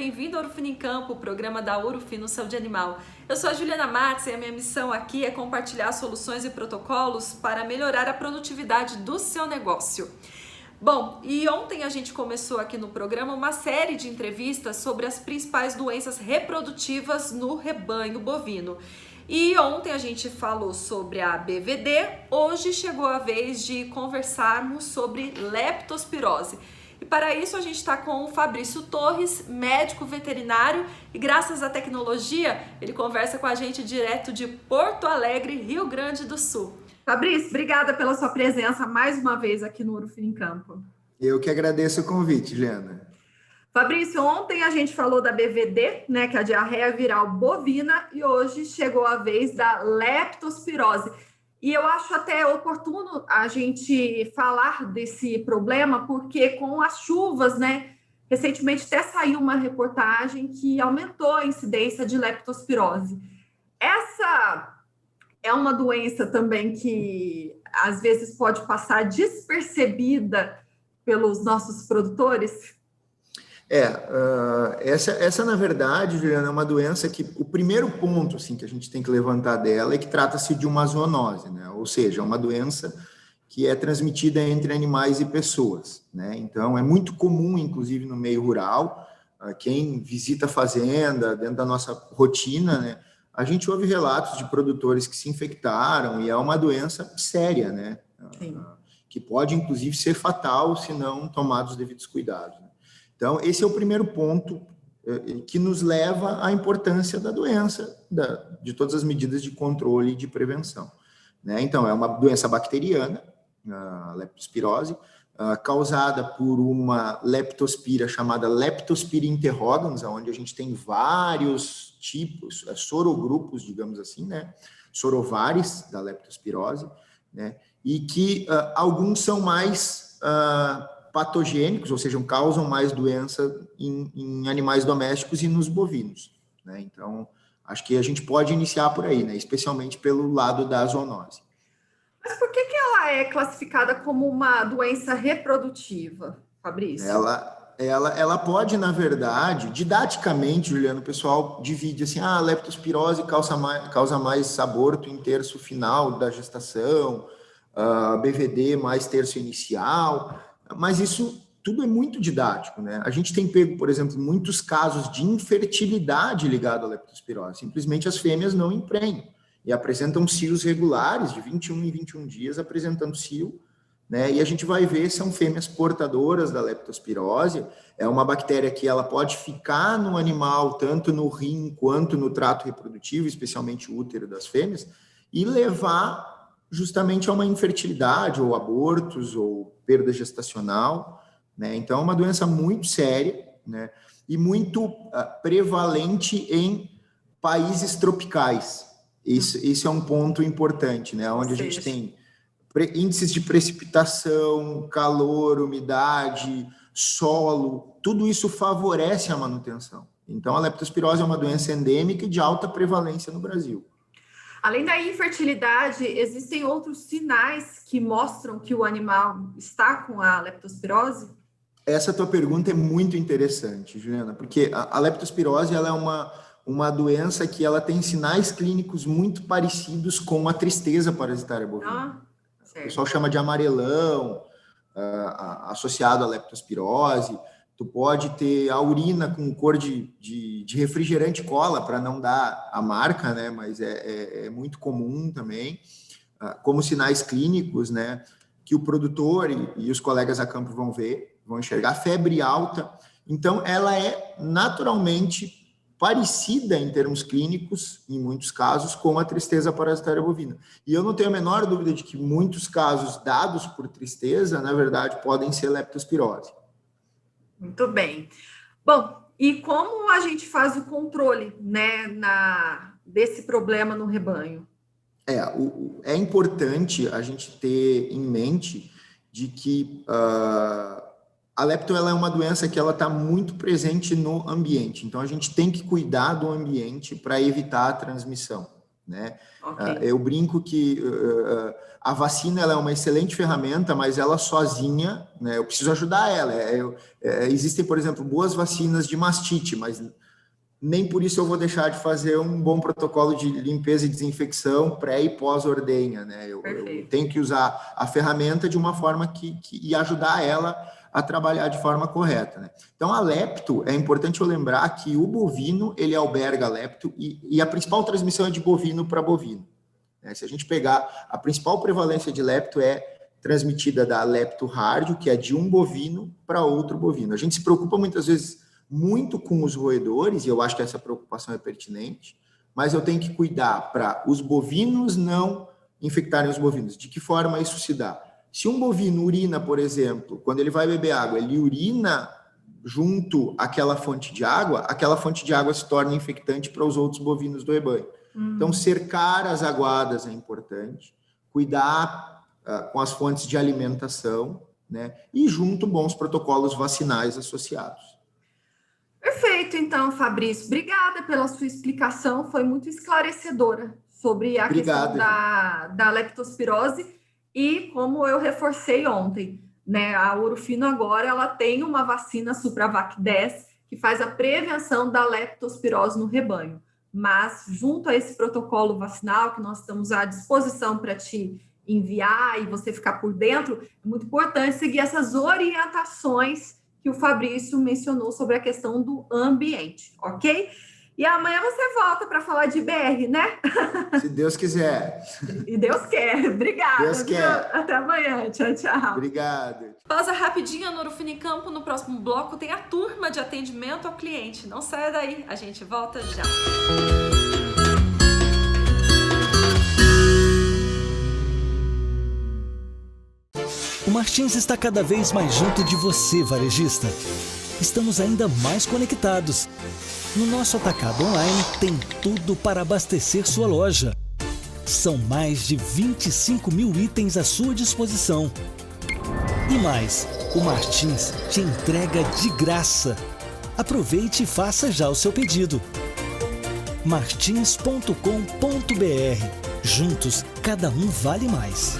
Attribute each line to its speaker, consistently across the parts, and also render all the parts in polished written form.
Speaker 1: bem-vindo ao Urufino em Campo, o programa da Urufino Saúde Animal. Eu sou a Juliana Matos e a minha missão aqui é compartilhar soluções e protocolos para melhorar a produtividade do seu negócio. Bom, e ontem a gente começou aqui no programa uma série de entrevistas sobre as principais doenças reprodutivas no rebanho bovino. E ontem a gente falou sobre a BVD, hoje chegou a vez de conversarmos sobre leptospirose. E para isso a gente está com o Fabrício Torres, médico veterinário, e graças à tecnologia ele conversa com a gente direto de Porto Alegre, Rio Grande do Sul. Fabrício, obrigada pela sua presença mais uma vez aqui no Urufino em Campo.
Speaker 2: Eu que agradeço o convite, Juliana.
Speaker 1: Fabrício, ontem a gente falou da BVD, né, que é a diarreia viral bovina, e hoje chegou a vez da leptospirose. E eu acho até oportuno a gente falar desse problema, porque com as chuvas, né, recentemente até saiu uma reportagem que aumentou a incidência de leptospirose. Essa é uma doença também que às vezes pode passar despercebida pelos nossos produtores?
Speaker 2: Essa na verdade, Juliana, é uma doença que o primeiro ponto assim, que a gente tem que levantar dela é que trata-se de uma zoonose, né? Ou seja, é uma doença que é transmitida entre animais e pessoas, né? Então, é muito comum, inclusive no meio rural, quem visita a fazenda, dentro da nossa rotina, né? A gente ouve relatos de produtores que se infectaram e é uma doença séria, né? Que pode, inclusive, ser fatal se não tomados os devidos cuidados. Então, esse é o primeiro ponto que nos leva à importância da doença, de todas as medidas de controle e de prevenção, né? Então, é uma doença bacteriana, a leptospirose, causada por uma leptospira chamada Leptospira interrogans, onde a gente tem vários tipos, sorogrupos, digamos assim, né? Sorovares da leptospirose, né? E que alguns são mais patogênicos, ou seja, causam mais doença em animais domésticos e nos bovinos, né? Então, acho que a gente pode iniciar por aí, né? Especialmente pelo lado da zoonose.
Speaker 1: Mas por que ela é classificada como uma doença reprodutiva, Fabrício?
Speaker 2: Ela pode, na verdade, didaticamente, Juliano, o pessoal divide assim, a leptospirose causa mais aborto em terço final da gestação, BVD mais terço inicial, mas isso tudo é muito didático, né? A gente tem pego, por exemplo, muitos casos de infertilidade ligado à leptospirose. Simplesmente as fêmeas não emprenham e apresentam cios regulares, de 21 em 21 dias, apresentando cio, né? E a gente vai ver, são fêmeas portadoras da leptospirose. É uma bactéria que ela pode ficar no animal, tanto no rim quanto no trato reprodutivo, especialmente o útero das fêmeas, e levar justamente a uma infertilidade, ou abortos, ou perda gestacional, né? Então, é uma doença muito séria, né? E muito prevalente em países tropicais. Isso é um ponto importante, né? Onde a gente tem índices de precipitação, calor, umidade, solo, tudo isso favorece a manutenção. Então, a leptospirose é uma doença endêmica e de alta prevalência no Brasil.
Speaker 1: Além da infertilidade, existem outros sinais que mostram que o animal está com a leptospirose?
Speaker 2: Essa tua pergunta é muito interessante, Juliana, porque a leptospirose ela é uma doença que ela tem sinais clínicos muito parecidos com a tristeza parasitária bovina. O pessoal chama de amarelão, associado à leptospirose. Tu pode ter a urina com cor de refrigerante cola, para não dar a marca, né? Mas é muito comum também, como sinais clínicos, né? Que o produtor e os colegas a campo vão enxergar. Febre alta. Então, ela é naturalmente parecida em termos clínicos, em muitos casos, com a tristeza parasitária bovina. E eu não tenho a menor dúvida de que muitos casos dados por tristeza, na verdade, podem ser leptospirose.
Speaker 1: Muito bem. Bom, e como a gente faz o controle, né, desse problema no rebanho?
Speaker 2: É importante a gente ter em mente de que a lepto ela é uma doença que ela está muito presente no ambiente. Então, a gente tem que cuidar do ambiente para evitar a transmissão, né?
Speaker 1: Ok.
Speaker 2: Eu brinco que a vacina ela é uma excelente ferramenta, mas ela sozinha, né, eu preciso ajudar ela. Existem, por exemplo, boas vacinas de mastite, mas nem por isso eu vou deixar de fazer um bom protocolo de limpeza e desinfecção pré e pós-ordenha, né? Eu tenho que usar a ferramenta de uma forma e ajudar ela a trabalhar de forma correta, né? Então, a lepto, é importante eu lembrar que o bovino, ele alberga lepto e a principal transmissão é de bovino para bovino, né? Se a gente pegar, a principal prevalência de lepto é transmitida da leptorrádio, que é de um bovino para outro bovino. A gente se preocupa muitas vezes muito com os roedores, e eu acho que essa preocupação é pertinente, mas eu tenho que cuidar para os bovinos não infectarem os bovinos. De que forma isso se dá? Se um bovino urina, por exemplo, quando ele vai beber água, ele urina junto àquela fonte de água, aquela fonte de água se torna infectante para os outros bovinos do rebanho. Então, cercar as aguadas é importante, cuidar com as fontes de alimentação, né? E junto bons protocolos vacinais associados.
Speaker 1: Perfeito, então, Fabrício. Obrigada pela sua explicação, foi muito esclarecedora sobre a questão da leptospirose e como eu reforcei ontem, né? A Ouro Fino agora ela tem uma vacina Supravac 10 que faz a prevenção da leptospirose no rebanho. Mas, junto a esse protocolo vacinal que nós estamos à disposição para te enviar e você ficar por dentro, é muito importante seguir essas orientações que o Fabrício mencionou sobre a questão do ambiente, ok? E amanhã você volta para falar de BR, né?
Speaker 2: Se Deus quiser.
Speaker 1: E Deus quer. Obrigada.
Speaker 2: Deus quer.
Speaker 1: Até amanhã. Tchau, tchau.
Speaker 2: Obrigado.
Speaker 1: Pausa rapidinho no Ouro Fino em Campo. No próximo bloco tem a turma de atendimento ao cliente. Não saia daí, a gente volta já.
Speaker 3: O Martins está cada vez mais junto de você, varejista. Estamos ainda mais conectados. No nosso atacado online tem tudo para abastecer sua loja. São mais de 25 mil itens à sua disposição. E mais, o Martins te entrega de graça. Aproveite e faça já o seu pedido. martins.com.br. Juntos, cada um vale mais.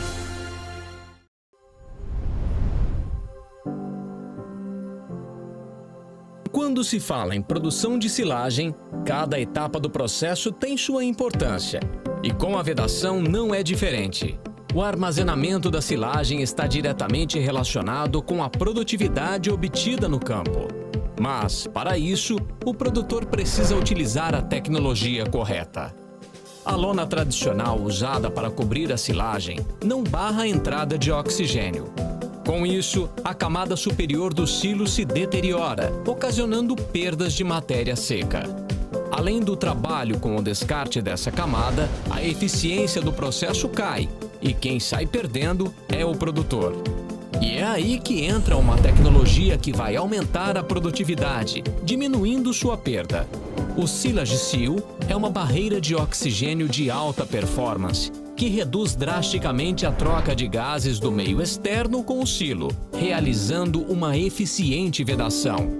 Speaker 4: Quando se fala em produção de silagem, cada etapa do processo tem sua importância. E com a vedação não é diferente. O armazenamento da silagem está diretamente relacionado com a produtividade obtida no campo. Mas, para isso, o produtor precisa utilizar a tecnologia correta. A lona tradicional usada para cobrir a silagem não barra a entrada de oxigênio. Com isso, a camada superior do silo se deteriora, ocasionando perdas de matéria seca. Além do trabalho com o descarte dessa camada, a eficiência do processo cai, e quem sai perdendo é o produtor. E é aí que entra uma tecnologia que vai aumentar a produtividade, diminuindo sua perda. O Silage Seal é uma barreira de oxigênio de alta performance, que reduz drasticamente a troca de gases do meio externo com o silo, realizando uma eficiente vedação.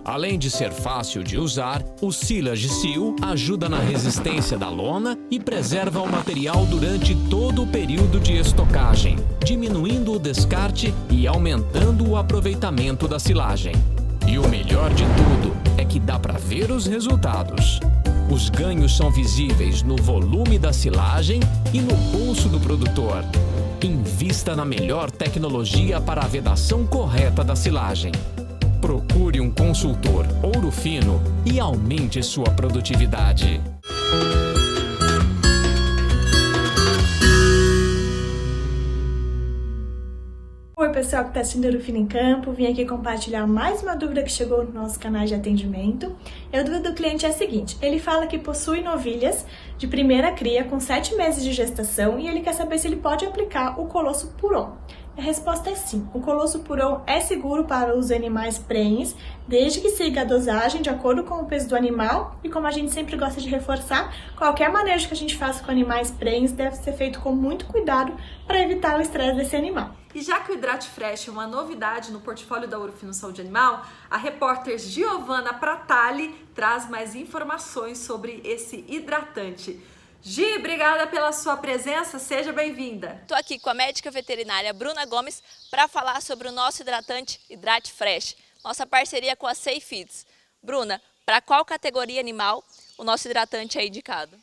Speaker 4: Além de ser fácil de usar, o Silage Seal ajuda na resistência da lona e preserva o material durante todo o período de estocagem, diminuindo o descarte e aumentando o aproveitamento da silagem. E o melhor de tudo é que dá para ver os resultados. Os ganhos são visíveis no volume da silagem e no bolso do produtor. Invista na melhor tecnologia para a vedação correta da silagem. Procure um consultor Ouro Fino e aumente sua produtividade.
Speaker 5: Oi pessoal que está assistindo Ouro Fino em Campo, vim aqui compartilhar mais uma dúvida que chegou no nosso canal de atendimento. E a dúvida do cliente é a seguinte: ele fala que possui novilhas de primeira cria com 7 meses de gestação e ele quer saber se ele pode aplicar o Colosso Puron. A resposta é sim. O Colosso Puron é seguro para os animais prenhes, desde que siga a dosagem de acordo com o peso do animal. E como a gente sempre gosta de reforçar, qualquer manejo que a gente faça com animais prenhes deve ser feito com muito cuidado para evitar o estresse desse animal.
Speaker 1: E já que o Hidrate Fresh é uma novidade no portfólio da Ouro Fino Saúde Animal, a repórter Giovana Pratali traz mais informações sobre esse hidratante. Gi, obrigada pela sua presença, seja bem-vinda.
Speaker 6: Estou aqui com a médica veterinária Bruna Gomes para falar sobre o nosso hidratante Hidrate Fresh, nossa parceria com a Safe Feeds. Bruna, para qual categoria animal o nosso hidratante é indicado?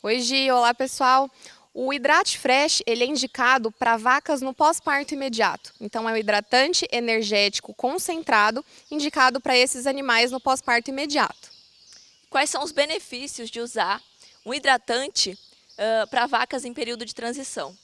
Speaker 7: Oi, Gi, olá pessoal. O Hidrate Fresh ele é indicado para vacas no pós-parto imediato. Então é um hidratante energético concentrado indicado para esses animais no pós-parto imediato.
Speaker 6: Quais são os benefícios de usar um hidratante para vacas em período de transição?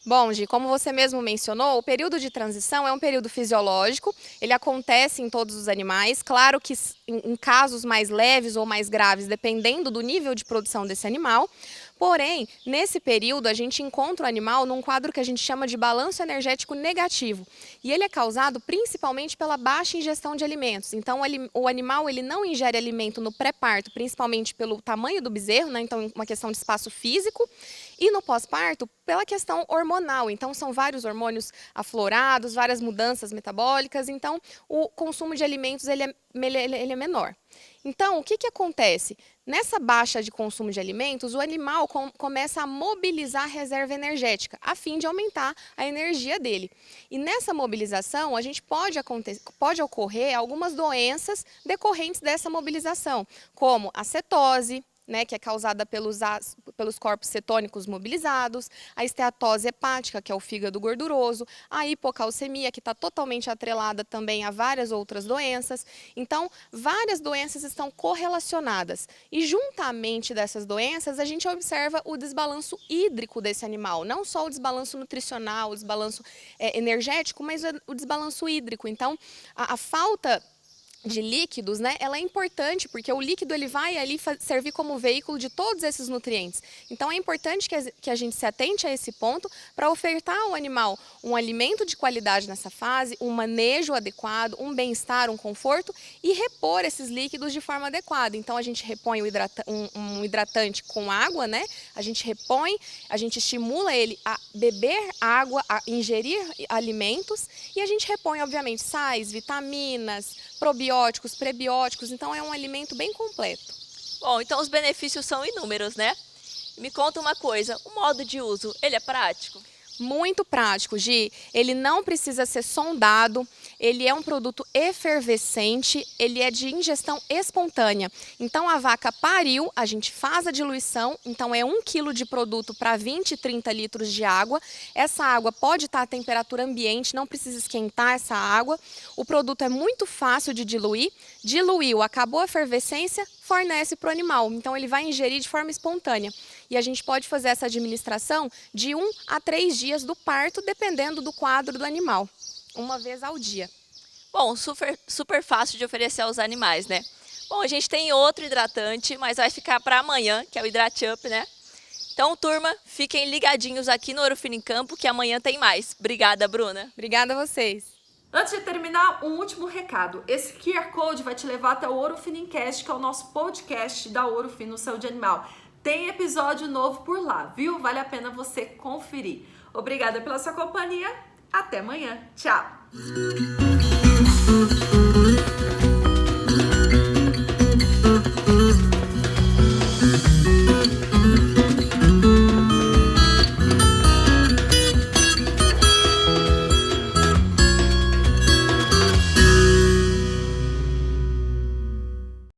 Speaker 7: Bom, Gi, como você mesmo mencionou, o período de transição é um período fisiológico, ele acontece em todos os animais, claro que em casos mais leves ou mais graves, dependendo do nível de produção desse animal. Porém, nesse período, a gente encontra o animal num quadro que a gente chama de balanço energético negativo. E ele é causado principalmente pela baixa ingestão de alimentos. Então, o animal ele não ingere alimento no pré-parto, principalmente pelo tamanho do bezerro, né? Então, uma questão de espaço físico. E no pós-parto, pela questão hormonal. Então, são vários hormônios aflorados, várias mudanças metabólicas. Então, o consumo de alimentos ele é menor. Então, o que acontece? Nessa baixa de consumo de alimentos, o animal começa a mobilizar a reserva energética, a fim de aumentar a energia dele. E nessa mobilização, a gente pode ocorrer algumas doenças decorrentes dessa mobilização, como a cetose, né, que é causada pelos corpos cetônicos mobilizados, a esteatose hepática, que é o fígado gorduroso, a hipocalcemia, que está totalmente atrelada também a várias outras doenças. Então, várias doenças estão correlacionadas. E juntamente dessas doenças, a gente observa o desbalanço hídrico desse animal. Não só o desbalanço nutricional, o desbalanço energético, mas o desbalanço hídrico. Então, a falta de líquidos, né, ela é importante porque o líquido ele vai ali servir como veículo de todos esses nutrientes. Então é importante que a gente se atente a esse ponto para ofertar ao animal um alimento de qualidade nessa fase, um manejo adequado, um bem-estar, um conforto e repor esses líquidos de forma adequada. Então a gente repõe um hidratante com água, né? A gente repõe, a gente estimula ele a beber água, a ingerir alimentos e a gente repõe, obviamente, sais, vitaminas, probióticos, prebióticos, então é um alimento bem completo.
Speaker 6: Bom, então os benefícios são inúmeros, né? Me conta uma coisa, o modo de uso, ele é prático?
Speaker 7: Muito prático, Gi. Ele não precisa ser sondado, ele é um produto efervescente, ele é de ingestão espontânea. Então a vaca pariu, a gente faz a diluição, então é 1 kg de produto para 20, 30 litros de água. Essa água pode estar a temperatura ambiente, não precisa esquentar essa água. O produto é muito fácil de diluir. Diluiu, acabou a efervescência, fornece para o animal. Então ele vai ingerir de forma espontânea. E a gente pode fazer essa administração de 1 a 3 dias do parto, dependendo do quadro do animal. Uma vez ao dia.
Speaker 6: Bom, super fácil de oferecer aos animais, né? Bom, a gente tem outro hidratante, mas vai ficar para amanhã, que é o Hidrate Up, né? Então, turma, fiquem ligadinhos aqui no Ouro Fino em Campo, que amanhã tem mais. Obrigada, Bruna.
Speaker 7: Obrigada a vocês.
Speaker 1: Antes de terminar, um último recado. Esse QR Code vai te levar até o Ouro Fino Cast, que é o nosso podcast da Ouro Fino Saúde Animal. Tem episódio novo por lá, viu? Vale a pena você conferir. Obrigada pela sua companhia. Até amanhã. Tchau!